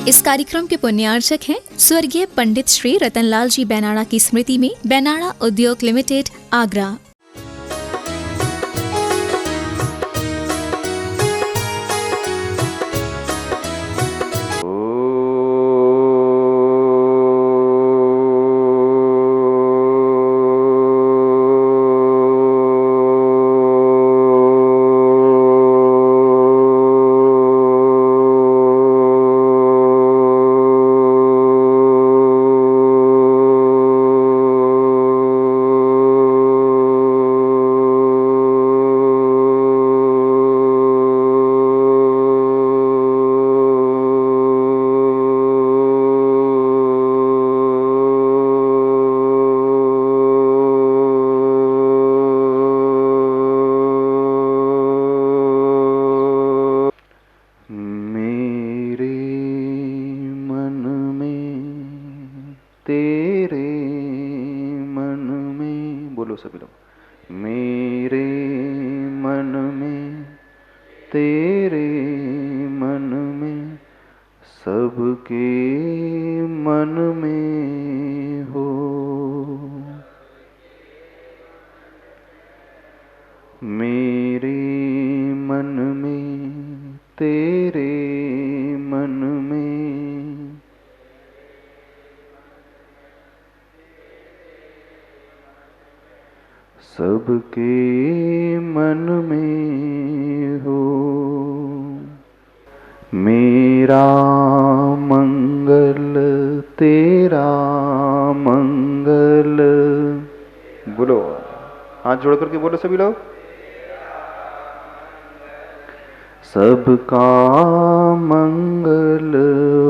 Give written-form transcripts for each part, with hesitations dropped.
इस कार्यक्रम के पुण्यार्चक हैं स्वर्गीय पंडित श्री रतनलाल जी बैनाड़ा की स्मृति में बैनाड़ा उद्योग लिमिटेड, आगरा। सभी लोग। मेरे मन में, तेरे मन में, सबके मन में हो। मेरे मन में, तेरे मन में, सबके मन में हो। मेरा मंगल तेरा मंगल, बोलो, हाथ जोड़ करके बोलो सभी लोग। सबका मंगल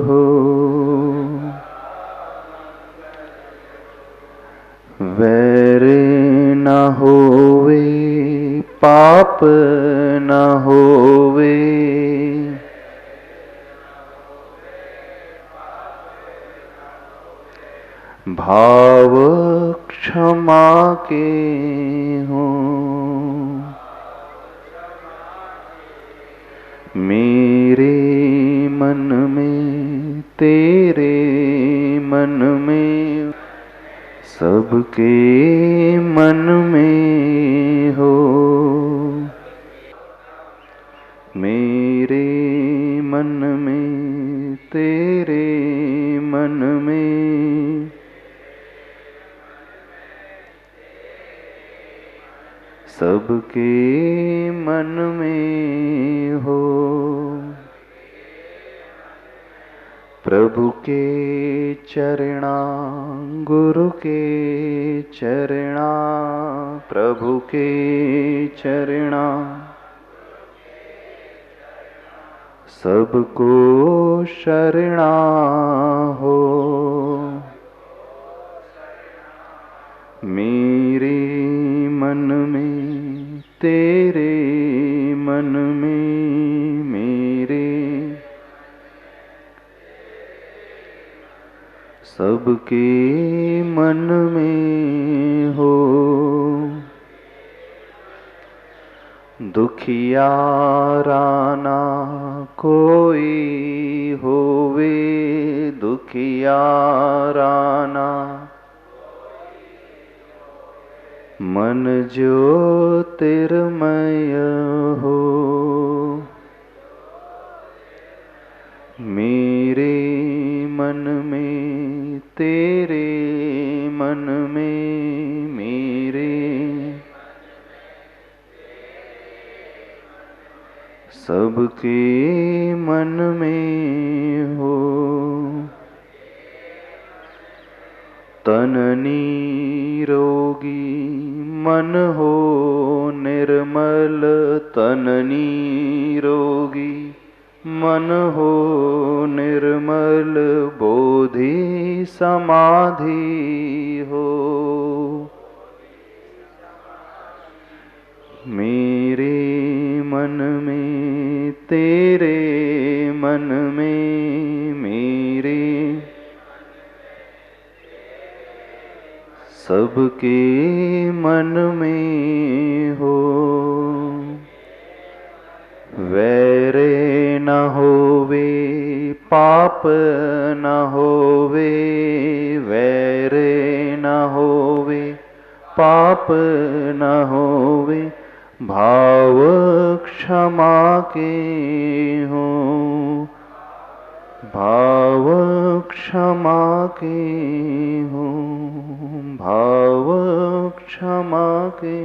हो। वैर न होवे, पाप न होवे, भाव क्षमा के हों। मेरे मन में, तेरे मन में, सबके मन में हो। मेरे मन में, तेरे मन में, सबके मन में हो। प्रभु के चरणा, गुरु के चरणा, प्रभु के चरणा, सबको शरणा हो। मेरे मन में, तेरे मन में, मेरे, सबके मन में हो। दुखियाराना कोई होवे, दुखियाराना मन ज्योतिर्मय हो। मेरे मन में, तेरे मन में, मेरे, सबके मन में हो। तन निरोगी, मन हो निर्मल, तन निरोगी, मन हो निर्मल, बोधि समाधि हो। मेरे मन में, तेरे मन में, मेरे, सबके मन में हो। वैर न होवे, पाप न होवे, वैर न होवे, पाप न होवे, भाव क्षमा के हो, भाव क्षमा के हो, भाव क्षमा के।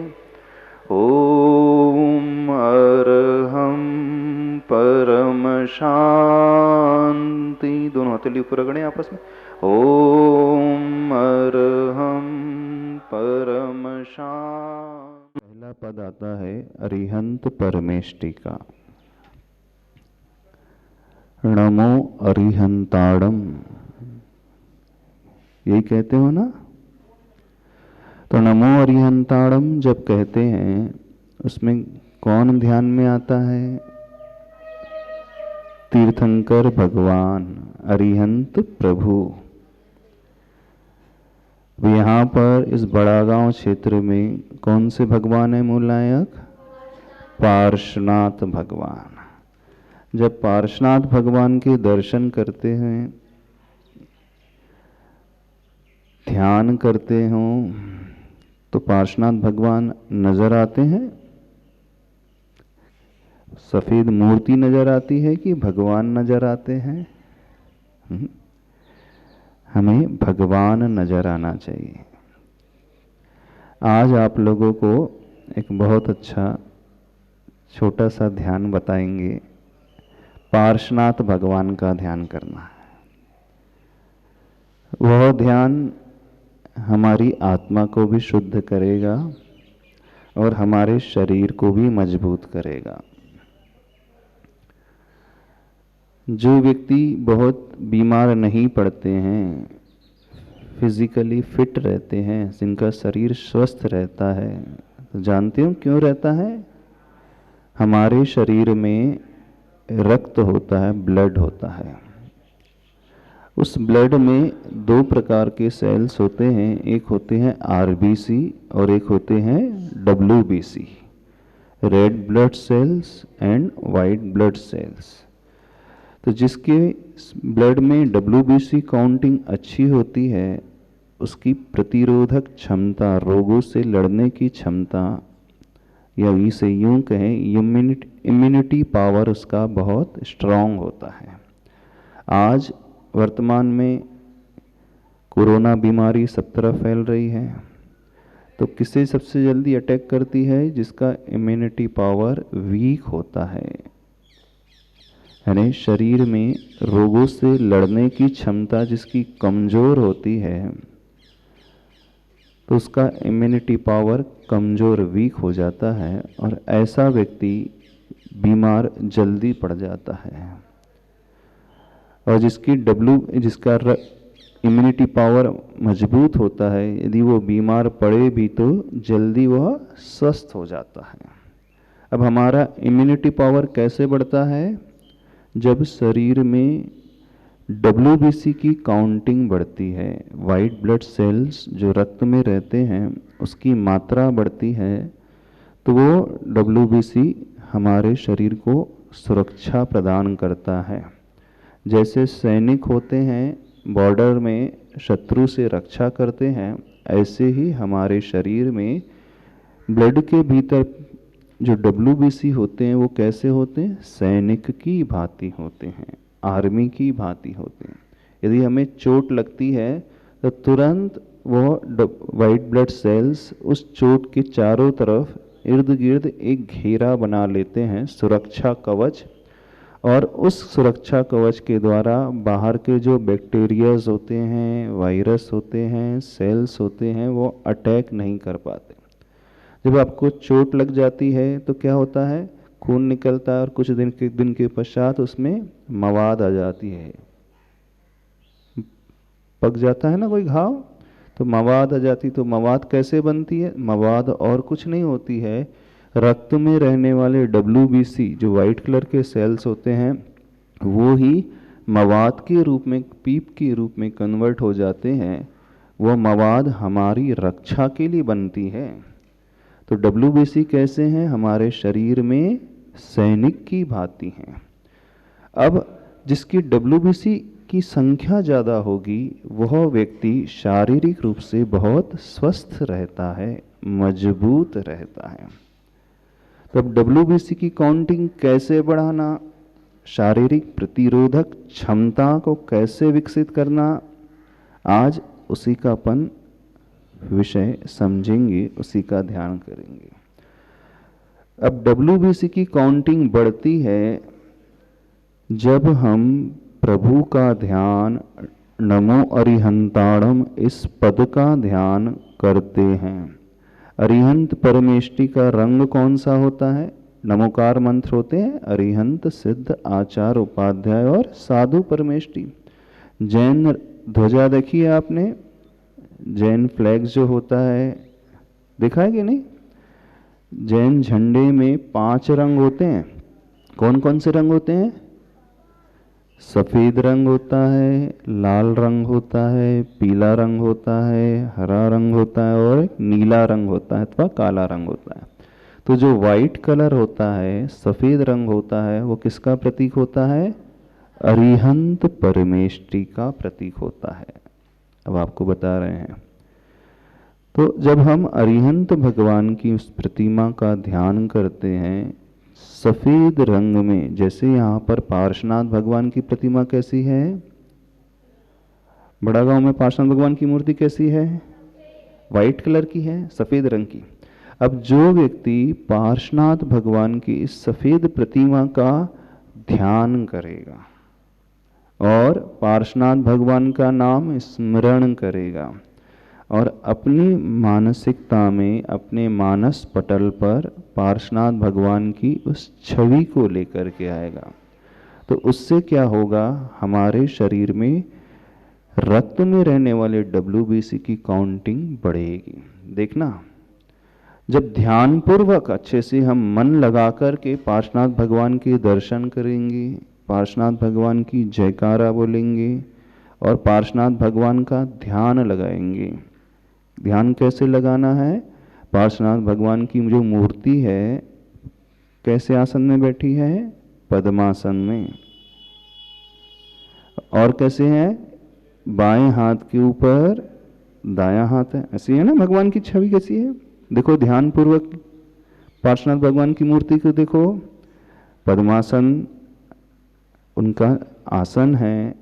ओम अरहम परम शांति। दोनों हथेली ऊपर रगड़े आपस में। ओम अरहम परम शांति। पहला पद आता है अरिहंत परमेष्टि का। नमो अरिहंताड़म, यही कहते हो ना। तो नमो अरिहंताड़म जब कहते हैं उसमें कौन ध्यान में आता है? तीर्थंकर भगवान, अरिहंत प्रभु। यहाँ पर इस बड़ा गांव क्षेत्र में कौन से भगवान है मूलनायक? पार्श्वनाथ भगवान। जब पार्श्वनाथ भगवान के दर्शन करते हैं, ध्यान करते हो, तो पार्श्वनाथ भगवान नजर आते हैं? सफेद मूर्ति नजर आती है कि भगवान नजर आते हैं? हमें भगवान नजर आना चाहिए। आज आप लोगों को एक बहुत अच्छा छोटा सा ध्यान बताएंगे। पार्श्वनाथ भगवान का ध्यान करना है। वह ध्यान हमारी आत्मा को भी शुद्ध करेगा और हमारे शरीर को भी मजबूत करेगा। जो व्यक्ति बहुत बीमार नहीं पड़ते हैं, फिजिकली फिट रहते हैं, जिनका शरीर स्वस्थ रहता है, तो जानते हो क्यों रहता है? हमारे शरीर में रक्त होता है, ब्लड होता है। उस ब्लड में दो प्रकार के सेल्स होते हैं, एक होते हैं आरबीसी और एक होते हैं WBC, red blood cells and white blood cells. तो जिसके ब्लड में डब्ल्यूबीसी काउंटिंग अच्छी होती है, उसकी प्रतिरोधक क्षमता, रोगों से लड़ने की क्षमता, या इसे यूं कहें इम्यूनिटी पावर उसका बहुत स्ट्रांग होता है। आज वर्तमान में कोरोना बीमारी सब तरफ फैल रही है, तो किसे सबसे जल्दी अटैक करती है? जिसका इम्यूनिटी पावर वीक होता है, यानी शरीर में रोगों से लड़ने की क्षमता जिसकी कमजोर होती है, तो उसका इम्यूनिटी पावर कमजोर, वीक हो जाता है और ऐसा व्यक्ति बीमार जल्दी पड़ जाता है। और जिसका इम्यूनिटी पावर मजबूत होता है, यदि वो बीमार पड़े भी तो जल्दी वह स्वस्थ हो जाता है। अब हमारा इम्यूनिटी पावर कैसे बढ़ता है? जब शरीर में डब्ल्यूबीसी की काउंटिंग बढ़ती है, वाइट ब्लड सेल्स जो रक्त में रहते हैं उसकी मात्रा बढ़ती है, तो वो डब्ल्यूबीसी हमारे शरीर को सुरक्षा प्रदान करता है। जैसे सैनिक होते हैं बॉर्डर में शत्रु से रक्षा करते हैं, ऐसे ही हमारे शरीर में ब्लड के भीतर जो डब्ल्यूबीसी होते हैं वो कैसे होते हैं? सैनिक की भांति होते हैं, आर्मी की भांति होते हैं। यदि हमें चोट लगती है तो तुरंत वो वाइट ब्लड सेल्स उस चोट के चारों तरफ इर्द गिर्द एक घेरा बना लेते हैं, सुरक्षा कवच, और उस सुरक्षा कवच के द्वारा बाहर के जो बैक्टीरियाज होते हैं, वायरस होते हैं, सेल्स होते हैं, वो अटैक नहीं कर पाते। जब आपको चोट लग जाती है तो क्या होता है? खून निकलता है और कुछ दिन के पश्चात उसमें मवाद आ जाती है। पक जाता है ना कोई घाव, तो मवाद आ जाती। तो मवाद कैसे बनती है? मवाद और कुछ नहीं होती है, रक्त में रहने वाले डब्ल्यूबीसी जो वाइट कलर के सेल्स होते हैं, वो ही मवाद के रूप में, पीप के रूप में कन्वर्ट हो जाते हैं। वो मवाद हमारी रक्षा के लिए बनती है। तो डब्ल्यूबीसी कैसे हैं? हमारे शरीर में सैनिक की भांति हैं। अब जिसकी WBC की संख्या ज़्यादा होगी वह व्यक्ति शारीरिक रूप से बहुत स्वस्थ रहता है, मजबूत रहता है। तो अब WBC की काउंटिंग कैसे बढ़ाना, शारीरिक प्रतिरोधक क्षमता को कैसे विकसित करना, आज उसी का अपन विषय समझेंगे, उसी का ध्यान करेंगे। अब WBC की काउंटिंग बढ़ती है जब हम प्रभु का ध्यान, नमो अरिहंताणम इस पद का ध्यान करते हैं। अरिहंत परमेष्टि का रंग कौन सा होता है? नमोकार मंत्र होते हैं अरिहंत, सिद्ध, आचार, उपाध्याय और साधु परमेष्टि। जैन ध्वजा देखी है आपने? जैन फ्लैग जो होता है देखा है कि नहीं? जैन झंडे में 5 रंग होते हैं। कौन कौन से रंग होते हैं? सफेद रंग होता है, लाल रंग होता है, पीला रंग होता है, हरा रंग होता है और नीला रंग होता है अथवा काला रंग होता है। तो जो वाइट कलर होता है, सफेद रंग होता है, वो किसका प्रतीक होता है? अरिहंत परमेष्टि का प्रतीक होता है। अब आपको बता रहे हैं। तो जब हम अरिहंत भगवान की उस प्रतिमा का ध्यान करते हैं सफेद रंग में, जैसे यहाँ पर पार्श्वनाथ भगवान की प्रतिमा कैसी है? बड़ा गांव में पार्श्वनाथ भगवान की मूर्ति कैसी है? वाइट कलर की है, सफेद रंग की। अब जो व्यक्ति पार्श्वनाथ भगवान की इस सफेद प्रतिमा का ध्यान करेगा और पार्श्वनाथ भगवान का नाम स्मरण करेगा और अपनी मानसिकता में, अपने मानस पटल पर पार्श्वनाथ भगवान की उस छवि को लेकर के आएगा, तो उससे क्या होगा? हमारे शरीर में रक्त में रहने वाले WBC की काउंटिंग बढ़ेगी। देखना, जब ध्यानपूर्वक अच्छे से हम मन लगा कर के पार्श्वनाथ भगवान के दर्शन करेंगे, पार्श्वनाथ भगवान की जयकारा बोलेंगे और पार्श्वनाथ भगवान का ध्यान लगाएंगे। ध्यान कैसे लगाना है? पार्श्वनाथ भगवान की जो मूर्ति है कैसे आसन में बैठी है? पद्मासन में। और कैसे है? बाएं हाथ के ऊपर दायां हाथ है, ऐसी है ना भगवान की छवि कैसी है? देखो ध्यान पूर्वक पार्श्वनाथ भगवान की मूर्ति को देखो। पद्मासन उनका आसन है,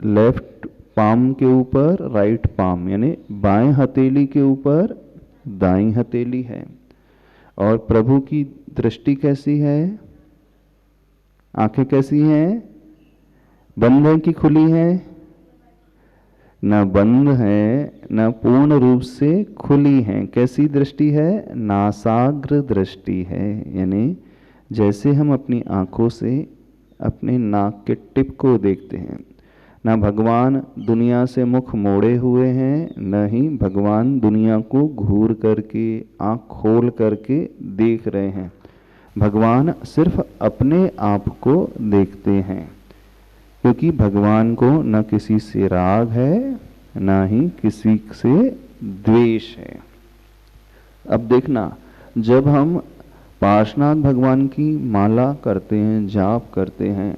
लेफ्ट पाम के ऊपर राइट पाम, यानी बाएं हथेली के ऊपर दाईं हथेली है। और प्रभु की दृष्टि कैसी है? आंखें कैसी हैं? बंद है कि खुली है? न बंद है न पूर्ण रूप से खुली है। कैसी दृष्टि है? नासाग्र दृष्टि है, यानी जैसे हम अपनी आंखों से अपने नाक के टिप को देखते हैं। न भगवान दुनिया से मुख मोड़े हुए हैं, न ही भगवान दुनिया को घूर करके, आंख खोल करके देख रहे हैं। भगवान सिर्फ अपने आप को देखते हैं, क्योंकि भगवान को न किसी से राग है न ही किसी से द्वेष है। अब देखना, जब हम पार्श्वनाथ भगवान की माला करते हैं, जाप करते हैं,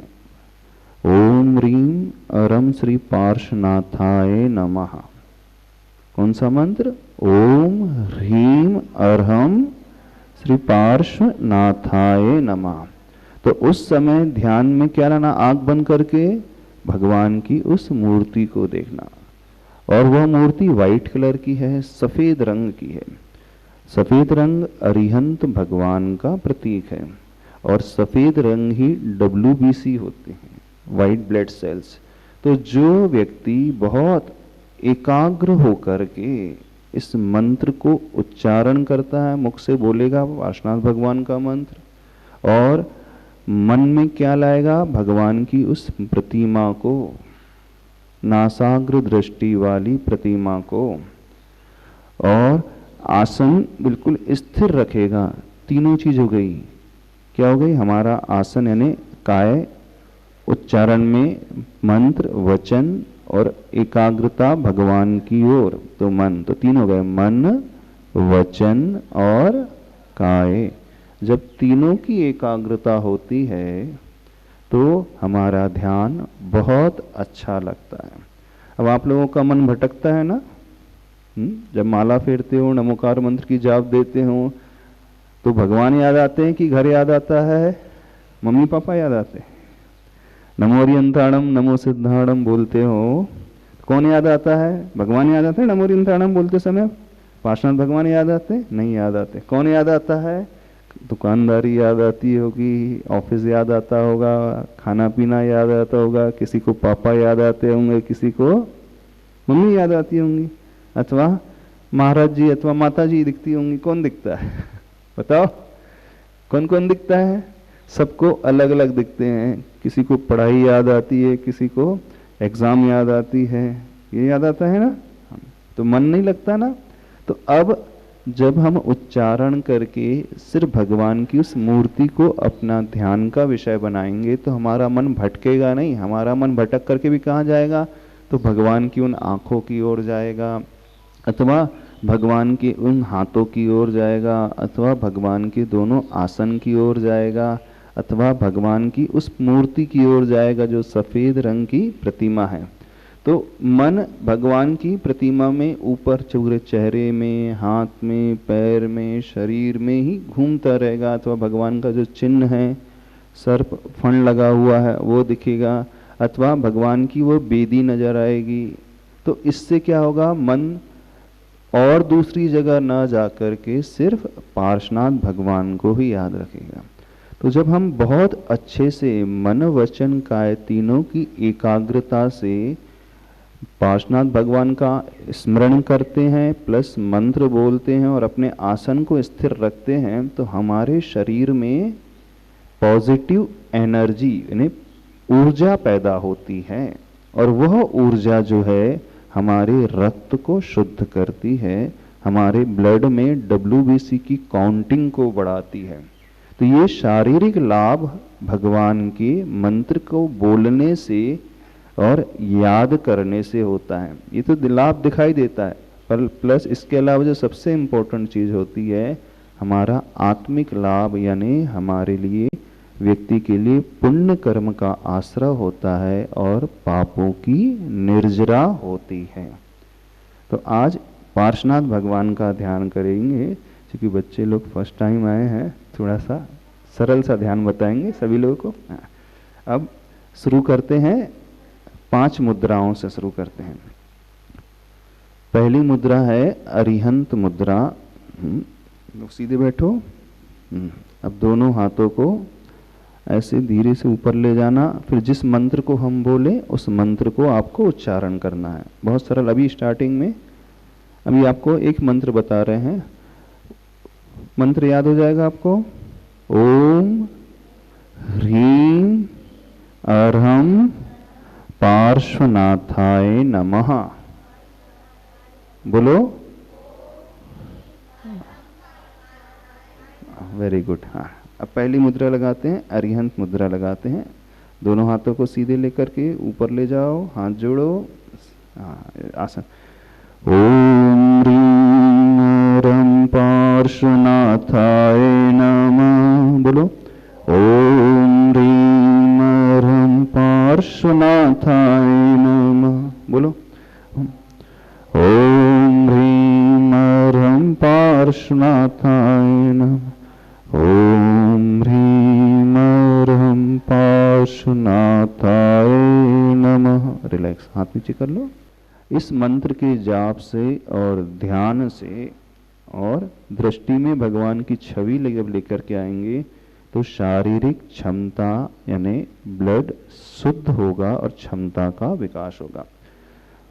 ओम ह्रीम अरम श्री पार्श्वनाथाय नमः। कौन सा मंत्र? ओम ह्रीम अरहम श्री पार्श्वनाथाय नमः। तो उस समय ध्यान में क्या लाना? आंख बंद करके भगवान की उस मूर्ति को देखना। और वह मूर्ति वाइट कलर की है, सफेद रंग की है। सफेद रंग अरिहंत भगवान का प्रतीक है और सफेद रंग ही WBC होते हैं, वाइट ब्लड सेल्स। तो जो व्यक्ति बहुत एकाग्र होकर के इस मंत्र को उच्चारण करता है, मुख से बोलेगा पार्श्वनाथ भगवान का मंत्र और मन में क्या लाएगा? भगवान की उस प्रतिमा को, नासाग्र दृष्टि वाली प्रतिमा को, और आसन बिल्कुल स्थिर रखेगा। तीनों चीज हो गई। क्या हो गई? हमारा आसन यानी काय, उच्चारण में मंत्र, वचन और एकाग्रता भगवान की ओर, तो मन, तो तीन हो गए, मन, वचन और काय। जब तीनों की एकाग्रता होती है तो हमारा ध्यान बहुत अच्छा लगता है। अब आप लोगों का मन भटकता है ना, जब माला फेरते हो, नमोकार मंत्र की जाप देते हो, तो भगवान याद आते हैं कि घर याद आता है, मम्मी पापा याद आते हैं? नमो अरियंताणम नमो सिद्धाणम बोलते हो, कौन याद आता है? भगवान याद आते हैं नमो अरियंताणम बोलते समय? पार्षद भगवान याद आते? नहीं याद आते। कौन याद आता है? दुकानदारी याद आती होगी, ऑफिस याद आता होगा, खाना पीना याद आता होगा, किसी को पापा याद आते होंगे, किसी को मम्मी याद आती होंगी, अथवा महाराज जी अथवा माता जी दिखती होंगी। कौन दिखता है बताओ? कौन कौन दिखता है? सबको अलग अलग दिखते हैं। किसी को पढ़ाई याद आती है, किसी को एग्जाम याद आती है, ये याद आता है ना, तो मन नहीं लगता ना। तो अब जब हम उच्चारण करके सिर्फ भगवान की उस मूर्ति को अपना ध्यान का विषय बनाएंगे तो हमारा मन भटकेगा नहीं। हमारा मन भटक करके भी कहाँ जाएगा? तो भगवान की उन आँखों की ओर जाएगा, अथवा भगवान के उन हाथों की ओर जाएगा, अथवा भगवान के दोनों आसन की ओर जाएगा, अथवा भगवान की उस मूर्ति की ओर जाएगा जो सफ़ेद रंग की प्रतिमा है। तो मन भगवान की प्रतिमा में ऊपर पूरे चेहरे में, हाथ में, पैर में, शरीर में ही घूमता रहेगा, अथवा भगवान का जो चिन्ह है, सर्प फण लगा हुआ है वो दिखेगा, अथवा भगवान की वो बेदी नजर आएगी। तो इससे क्या होगा? मन और दूसरी जगह ना जाकर के सिर्फ पार्श्वनाथ भगवान को ही याद रखेगा। तो जब हम बहुत अच्छे से मन वचन काया तीनों की एकाग्रता से पार्श्वनाथ भगवान का स्मरण करते हैं, प्लस मंत्र बोलते हैं और अपने आसन को स्थिर रखते हैं, तो हमारे शरीर में पॉजिटिव एनर्जी यानी ऊर्जा पैदा होती है, और वह ऊर्जा जो है हमारे रक्त को शुद्ध करती है, हमारे ब्लड में WBC की काउंटिंग को बढ़ाती है। तो ये शारीरिक लाभ भगवान के मंत्र को बोलने से और याद करने से होता है। ये तो लाभ दिखाई देता है, पर प्लस इसके अलावा जो सबसे इम्पोर्टेंट चीज़ होती है हमारा आत्मिक लाभ, यानी हमारे लिए व्यक्ति के लिए पुण्य कर्म का आश्रय होता है और पापों की निर्जरा होती है। तो आज पार्श्वनाथ भगवान का ध्यान करेंगे। क्योंकि बच्चे लोग फर्स्ट टाइम आए हैं, थोड़ा सा सरल सा ध्यान बताएंगे सभी लोगों को। अब शुरू करते हैं, 5 मुद्राओं से शुरू करते हैं। पहली मुद्रा है अरिहंत मुद्रा। सीधे बैठो। अब दोनों हाथों को ऐसे धीरे से ऊपर ले जाना, फिर जिस मंत्र को हम बोले उस मंत्र को आपको उच्चारण करना है। बहुत सरल। अभी स्टार्टिंग में अभी आपको एक मंत्र बता रहे हैं, मंत्र याद हो जाएगा आपको। ओम ह्रीं अरहम पार्श्वनाथाय नमः। बोलो। Very good. हाँ, अब पहली मुद्रा लगाते हैं, अरिहंत मुद्रा लगाते हैं। दोनों हाथों को सीधे लेकर के ऊपर ले जाओ, हाथ जोड़ो। आसन। ओम ह्रीं रं पार्श्वनाथाय नमः। बोलो। ओम ह्रीं रं पार्श्वनाथाय नमः। बोलो। ओम ह्रीं रं पार्श्वनाथाय नमः। ओम ह्रीं रं पार्श्वनाथाय नमः। रिलैक्स, हाथ नीचे कर लो। इस मंत्र के जाप से और ध्यान से और दृष्टि में भगवान की छवि लेकर के आएंगे तो शारीरिक क्षमता यानी ब्लड शुद्ध होगा और क्षमता का विकास होगा।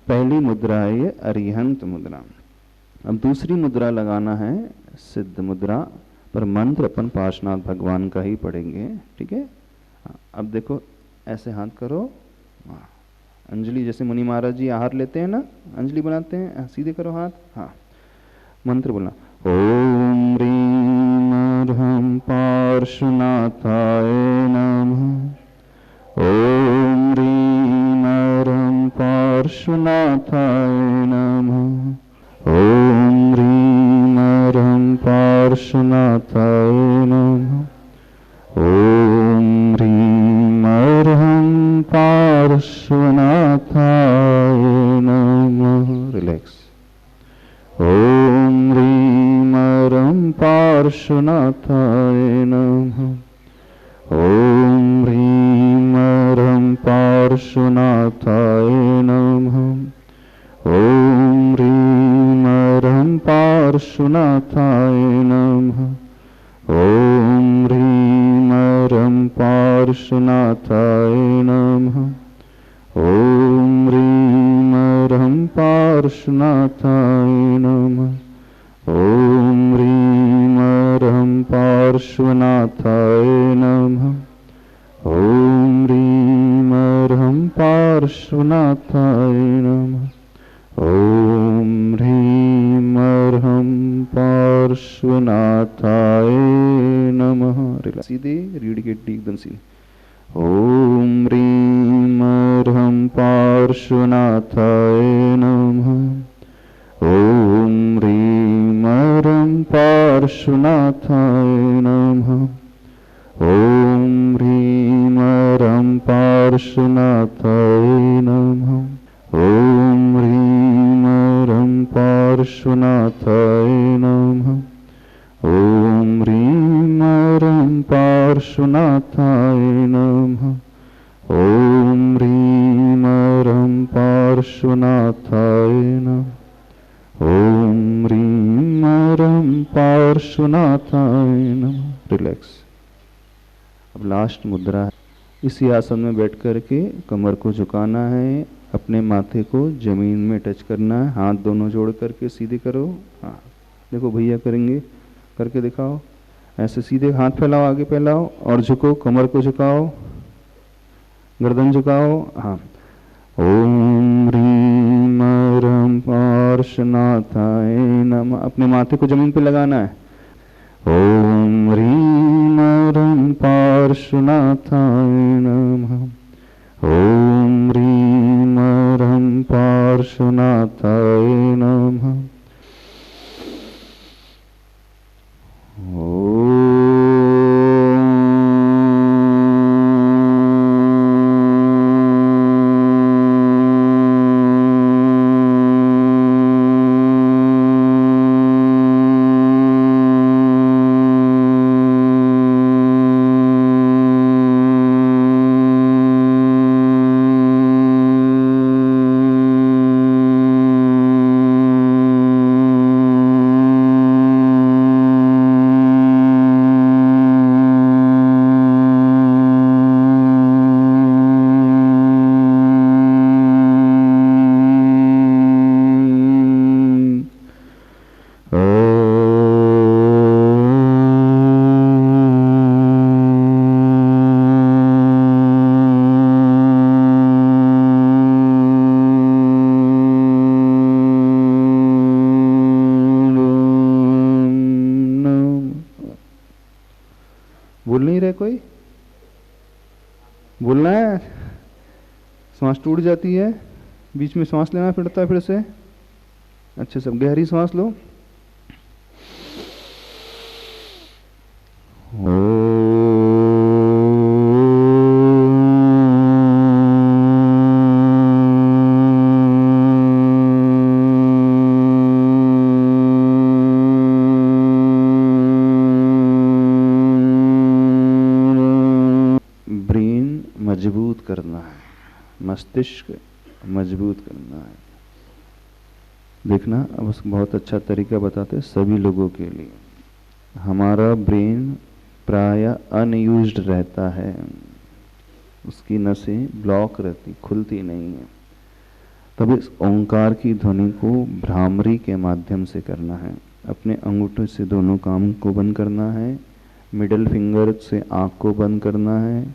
पहली मुद्रा है ये अरिहंत मुद्रा। अब दूसरी मुद्रा लगाना है सिद्ध मुद्रा, पर मंत्र अपन पार्श्वनाथ भगवान का ही पढ़ेंगे। ठीक है। अब देखो, ऐसे हाथ करो, अंजलि जैसे मुनि महाराज जी आहार लेते हैं ना, अंजलि बनाते हैं, सीधे करो हाथ। हाँ, मंत्र बोलना। ओम ह्रीं रं पार्श्वनाथाय नमः। ओम ह्रीं रं पार्श्वनाथाय नमः। ओम ह्रीं रं पार्श्वनाथाय नमः। ओम ह्रीं पार्श्वनाथाय नमः। ॐ ह्रीं ह्रं पार्श्वनाथाय नमः। ॐ ह्रीं ह्रं पार्श्वनाथाय नमः। ॐ ह्रीं ह्रं पार्श्वनाथाय नमः। ॐ ह्रीं ह्रं पार्श्वनाथाय नमः। ॐ ह्रीं ह्रं पार्श्वनाथाय नमः। ॐ ह्रीं ह्रं पार्श्वनाथाय नमः। ॐ ह्रीं ह्रं पार्श्वनाथाय नमः। सीधे रीढ़ की हड्डी एकदम सीधी। ॐ ह्रीं ह्रं पार्श्वनाथाय नमः। ॐ ह्रीं ह्रं पार्श्वनाथाय नमः। ॐ ह्रीं ह्रं पार्श्वनाथाय नमः। ॐ ह्रीं ह्रं पार्श्वनाथाय नमः। ॐ ह्रीं ह्रं पार्श्वनाथाय नमः। ॐ ह्रीं ह्रं पार्श्वनाथाय नमः। ॐ ह्रीं ह्रं पार्श्वनाथाय नमः। रिलैक्स। अब लास्ट मुद्रा है। इसी आसन में बैठ कर के कमर को झुकाना है, अपने माथे को जमीन में टच करना है, हाथ दोनों जोड़ करके सीधे करो। हाँ देखो भैया करेंगे, करके दिखाओ। ऐसे सीधे हाथ फैलाओ, आगे फैलाओ और झुको, कमर को झुकाओ, गर्दन झुकाओ। हाँ। ओम ह्रीं ह्रं पार्श्वनाथाय नमः। अपने माथे को जमीन पे लगाना है। ओम ह्रीं ह्रं पार्श्वनाथाय नमः। ओम ह्रीं ह्रं पार्श्वनाथाय नमः। बोल नहीं रहे कोई? बोलना है? सांस टूट जाती है, बीच में सांस लेना पड़ता है फिर से। अच्छा, सब गहरी सांस लो। मजबूत करना है, मस्तिष्क मजबूत करना है। देखना, अब उसको बहुत अच्छा तरीका बताते हैं सभी लोगों के लिए। हमारा ब्रेन प्रायः अनयूज्ड रहता है, उसकी नसें ब्लॉक रहती, खुलती नहीं है। तब इस ओंकार की ध्वनि को भ्रामरी के माध्यम से करना है। अपने अंगूठे से दोनों कान को बंद करना है, मिडिल फिंगर से आँख को बंद करना है,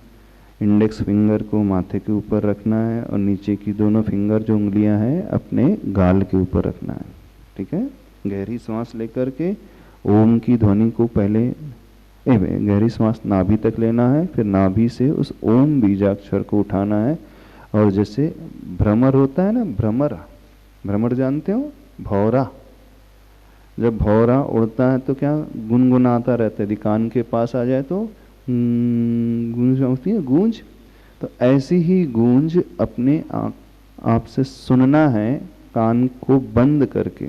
इंडेक्स फिंगर को माथे के ऊपर रखना है और नीचे की दोनों फिंगर जो उंगलियां हैं अपने गाल के ऊपर रखना है। ठीक है? गहरी सांस लेकर के ओम की ध्वनि को पहले गहरी सांस नाभि तक लेना है, फिर नाभि से उस ओम बीजाक्षर को उठाना है और जैसे भ्रमर होता है ना, भ्रमर जानते हो? भौरा। जब भौरा उड़ता है तो क्या गुनगुनाता रहता है, यदि कान के पास आ जाए तो गूंज होती है, गूंज। तो ऐसी ही गूंज अपने आप से सुनना है, कान को बंद करके।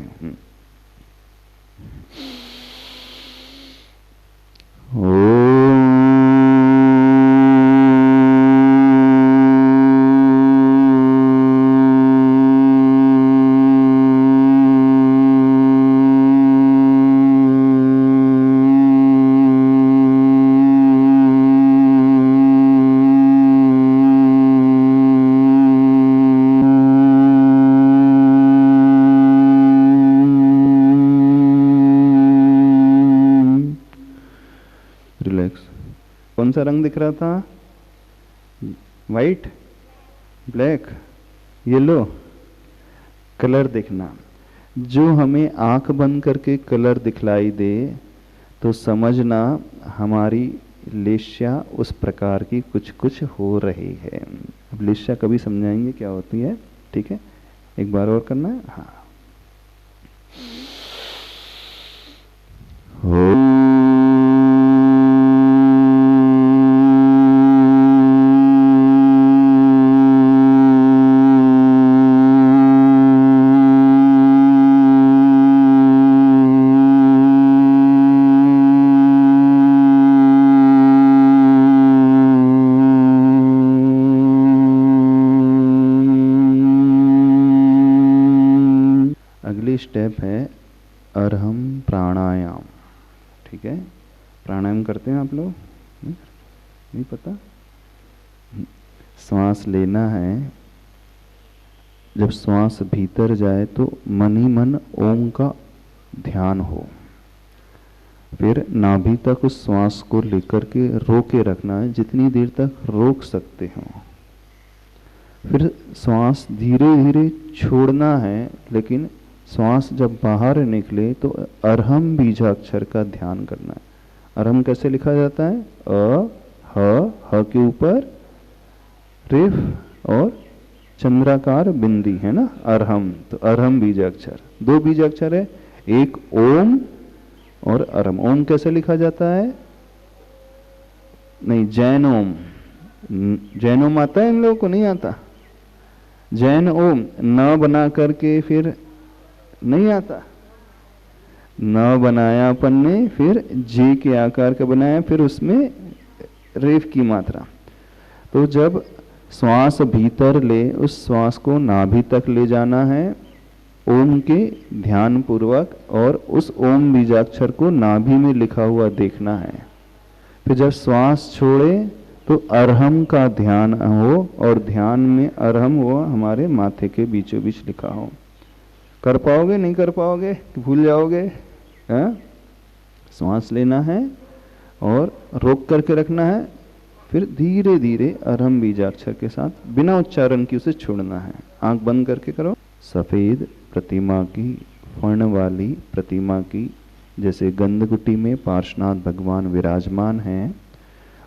सा रंग दिख रहा था? White, black, yellow. कलर देखना, जो हमें आंख बंद करके कलर दिखलाई दे तो समझना हमारी लेस्या उस प्रकार की कुछ कुछ हो रही है। अब लेस्या कभी समझाएंगे क्या होती है, ठीक है? एक बार और करना है। हाँ, अगली स्टेप है अर्हम प्राणायाम। ठीक है, प्राणायाम करते हैं आप लोग? नहीं पता? श्वास लेना है, जब श्वास भीतर जाए तो मन ही मन ओम का ध्यान हो, फिर नाभि तक उस श्वास को लेकर के रोके रखना है जितनी देर तक रोक सकते हो। फिर श्वास धीरे धीरे छोड़ना है, लेकिन श्वास जब बाहर निकले तो अर्हम बीजाक्षर का ध्यान करना है। अर्हम कैसे लिखा जाता है? ह के ऊपर रेफ और चंद्राकार बिंदी है ना, अर्हम। तो अर्हम बीजाक्षर, दो बीजाक्षर है, एक ओम और अर्हम। ओम कैसे लिखा जाता है? नहीं, जैन ओम। जैन ओम आता है इन लोगों को? नहीं आता। जैन ओम न बना करके फिर नहीं आता, न बनाया अपन ने, फिर जे के आकार का बनाया, फिर उसमें रेफ की मात्रा। तो जब श्वास भीतर ले, उस श्वास को नाभि तक ले जाना है ओम के ध्यान पूर्वक, और उस ओम बीजाक्षर को नाभि में लिखा हुआ देखना है। फिर जब श्वास छोड़े तो अर्हम का ध्यान हो, और ध्यान में अर्हम हो हमारे माथे के बीचों बीच लिखा हो। कर पाओगे? नहीं कर पाओगे? भूल जाओगे? श्वास लेना है और रोक करके रखना है, फिर धीरे धीरे अर्हम बीजाक्षर के साथ बिना उच्चारण की उसे छोड़ना है। आंख बंद करके करो। सफेद प्रतिमा की, फर्ण वाली प्रतिमा की, जैसे गंधकुटी में पार्श्वनाथ भगवान विराजमान हैं,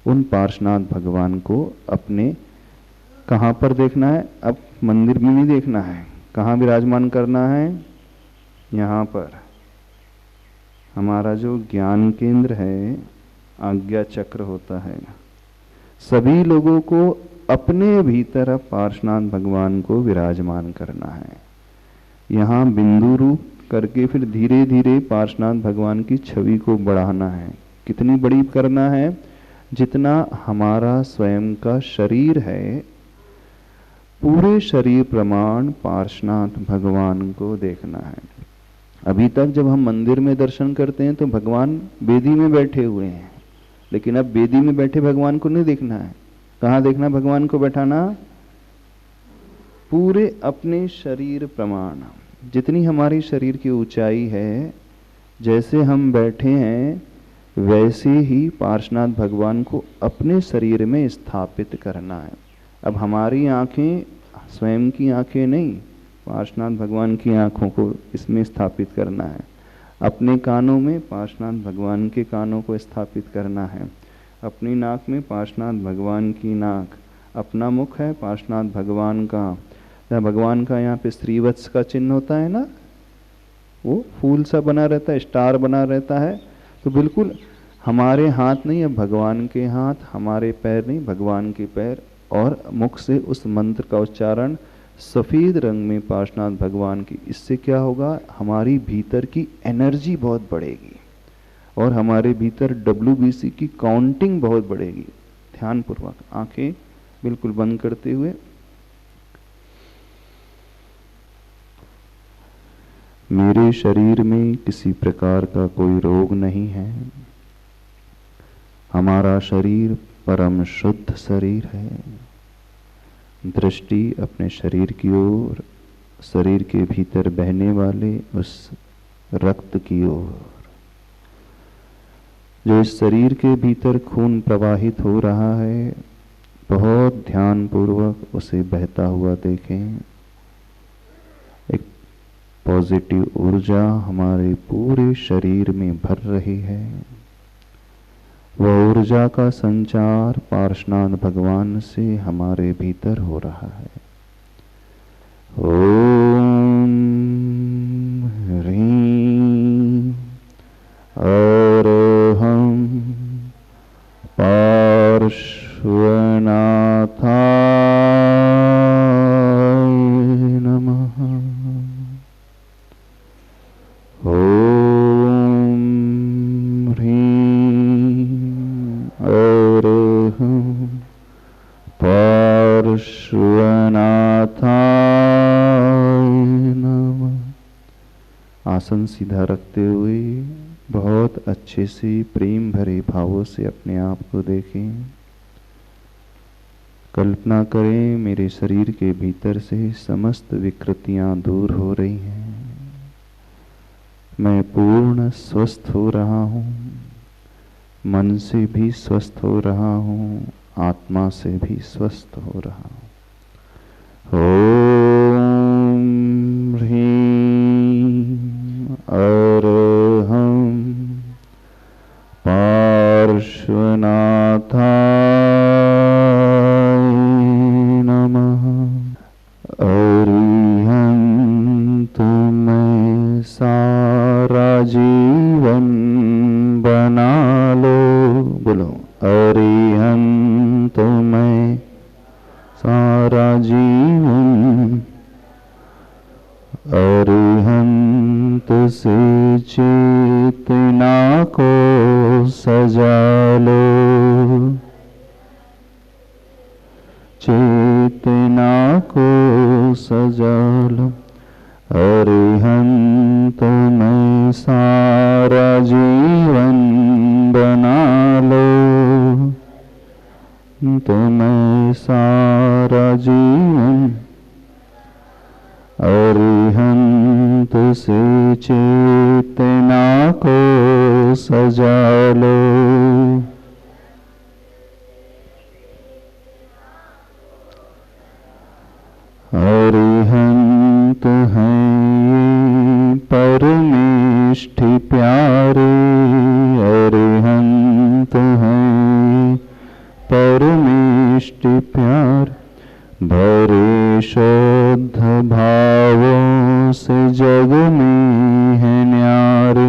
उन पार्श्वनाथ भगवान को अपने कहाँ पर देखना है? अब मंदिर में नहीं देखना है, कहाँ विराजमान करना है? यहाँ पर हमारा जो ज्ञान केंद्र है, आज्ञा चक्र होता है, सभी लोगों को अपने भीतर पार्श्वनाथ भगवान को विराजमान करना है। यहाँ बिंदु रूप करके फिर धीरे धीरे पार्श्वनाथ भगवान की छवि को बढ़ाना है। कितनी बड़ी करना है? जितना हमारा स्वयं का शरीर है, पूरे शरीर प्रमाण पार्श्वनाथ भगवान को देखना है। अभी तक जब हम मंदिर में दर्शन करते हैं तो भगवान वेदी में बैठे हुए हैं, लेकिन अब वेदी में बैठे भगवान को नहीं देखना है। कहाँ देखना भगवान को बैठाना? पूरे अपने शरीर प्रमाण, जितनी हमारी शरीर की ऊंचाई है, जैसे हम बैठे हैं वैसे ही पार्श्वनाथ भगवान को अपने शरीर में स्थापित करना है। अब हमारी आंखें स्वयं की आंखें नहीं, पार्श्वनाथ भगवान की आंखों को इसमें स्थापित करना है। अपने कानों में पार्श्वनाथ भगवान के कानों को स्थापित करना है। अपनी नाक में पार्श्वनाथ भगवान की नाक। अपना मुख है पार्श्वनाथ भगवान का। भगवान का यहाँ पे श्रीवत्स का चिन्ह होता है ना, वो फूल सा बना रहता है, स्टार बना रहता है। तो बिल्कुल हमारे हाथ नहीं, अब भगवान के हाथ, हमारे पैर नहीं, भगवान के पैर, और मुख से उस मंत्र का उच्चारण सफ़ेद रंग में पार्श्वनाथ भगवान की। इससे क्या होगा? हमारी भीतर की एनर्जी बहुत बढ़ेगी और हमारे भीतर WBC की काउंटिंग बहुत बढ़ेगी। ध्यानपूर्वक आंखें बिल्कुल बंद करते हुए, मेरे शरीर में किसी प्रकार का कोई रोग नहीं है। हमारा शरीर परम शुद्ध शरीर है। दृष्टि अपने शरीर की ओर, शरीर के भीतर बहने वाले उस रक्त की ओर। जो इस शरीर के भीतर खून प्रवाहित हो रहा है, बहुत ध्यानपूर्वक उसे बहता हुआ देखें। एक पॉजिटिव ऊर्जा हमारे पूरे शरीर में भर रही है। वह ऊर्जा का संचार पार्शनाथ भगवान से हमारे भीतर हो रहा है। ओम ह्रीं अरहं पार्श्वनाथाय नमः। ओम ह्रीं अरहं पार्श्वनाथाय नमः। आसन सीधा रखते हुए बहुत अच्छे से प्रेम भरे भावों से अपने आप को देखें। कल्पना करें मेरे शरीर के भीतर से समस्त विकृतियां दूर हो रही हैं। मैं पूर्ण स्वस्थ हो रहा हूँ, मन से भी स्वस्थ हो रहा हूँ, आत्मा से भी स्वस्थ हो रहा हूँ। ओम ह्रीं अरहं पार्श्वनाथाय नमः। अरिहंत मैं सारा जीवन बना लो। बोलो, अरिहंत मैं सारा जीवन, अरिहंत से चेतना को सजा लो। चेतना को सजा लो। अरिहंत में सारा जीवन बना लो। तुम्हें सारा जीवन अरिहंत से चेतना को सजा लो। अरिहंत हैं ये परमेष्ठि प्यारे। अरिहंत हैं परमेष्ठि प्यार। भरे शुद्ध भावों से जग में है न्यारे।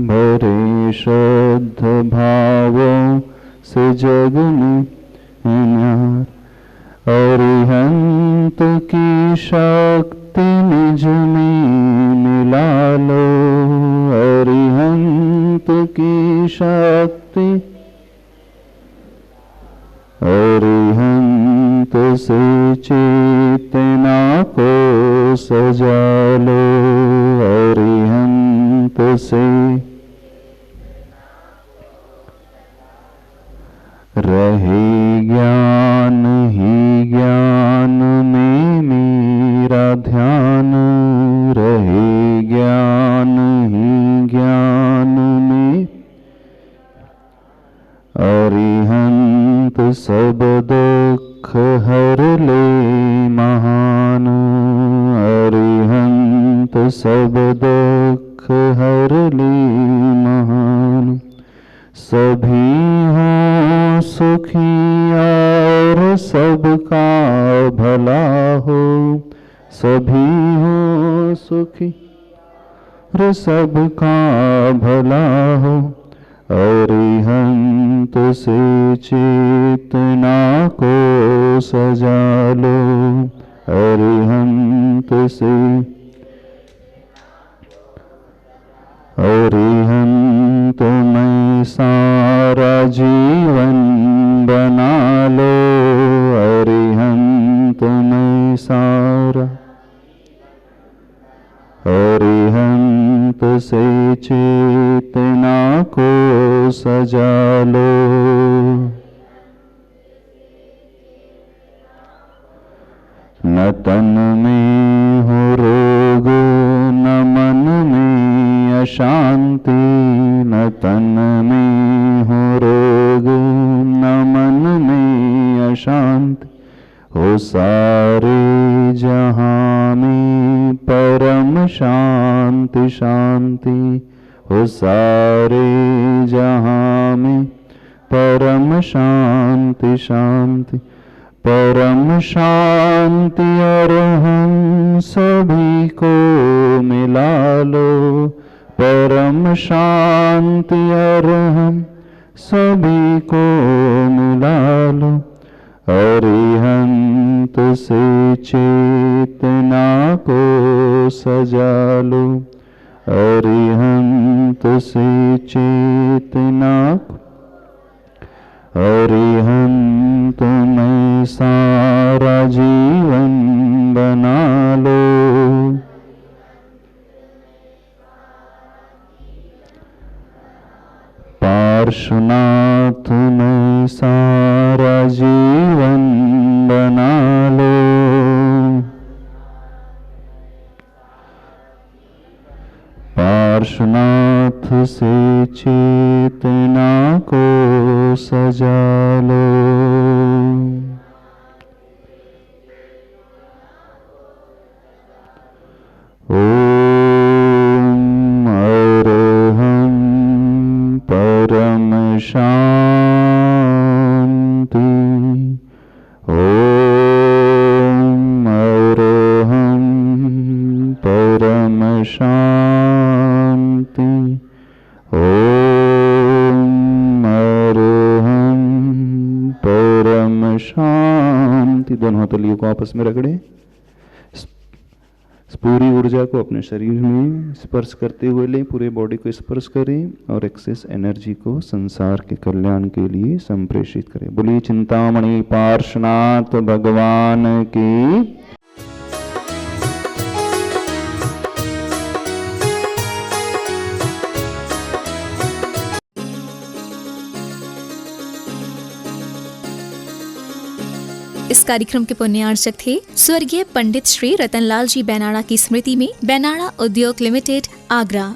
भरे शुद्ध भावों से जग में है न्यार। अरिहंत की शक्ति निज में मिला लो। अरिहंत की शक्ति अरिहंत से चेतना को सजा लो। अरिहंत से रहे ज्ञान ही ज्ञान में मेरा ध्यान। रहे ज्ञान ही ज्ञान में अरिहंत सब दुख हर ले महान। अरिहंत सब दुख हर ले महान। सभी हो सुखी और सबका भला हो। सभी हो सुखी और सबका भला हो। अरिहंत से चेतना को सजा लो। अरिहंत से अरिहंत में सारा जीवन बना लो। अरिहंत में सारा अरिहंत से चेतना को सजा लो। न तन में हो रोग न मन में अशांति। न तन में शांति हो सारे जहाँ में परम शांति शांति हो सारे जहाँ में परम शांति शांति परम शांति और हम सभी को मिला लो परम शांति और हम सभी को मिला लो अरिहंत से चेतना को सजा लो अरिहंत से चेतना अरिहंत में सारा जीवन बना लो पार्श्वनाथ में सारा जीवन बना लो पार्श्वनाथ से चेतना को सजा लो ओम अरहं परम शांति ओम अरहं परम शांति ओम अरहं परम शांति दोनों हथेलियों को आपस में रगड़े इस पूरी ऊर्जा को अपने शरीर में स्पर्श करते हुए लें पूरे बॉडी को स्पर्श करें और एक्सेस एनर्जी को संसार के कल्याण के लिए संप्रेषित करें बोलिए चिंतामणि पार्श्वनाथ भगवान की इस कार्यक्रम के पुण्यार्चक थे स्वर्गीय पंडित श्री रतनलाल जी बैनाड़ा की स्मृति में बैनाड़ा उद्योग लिमिटेड आगरा।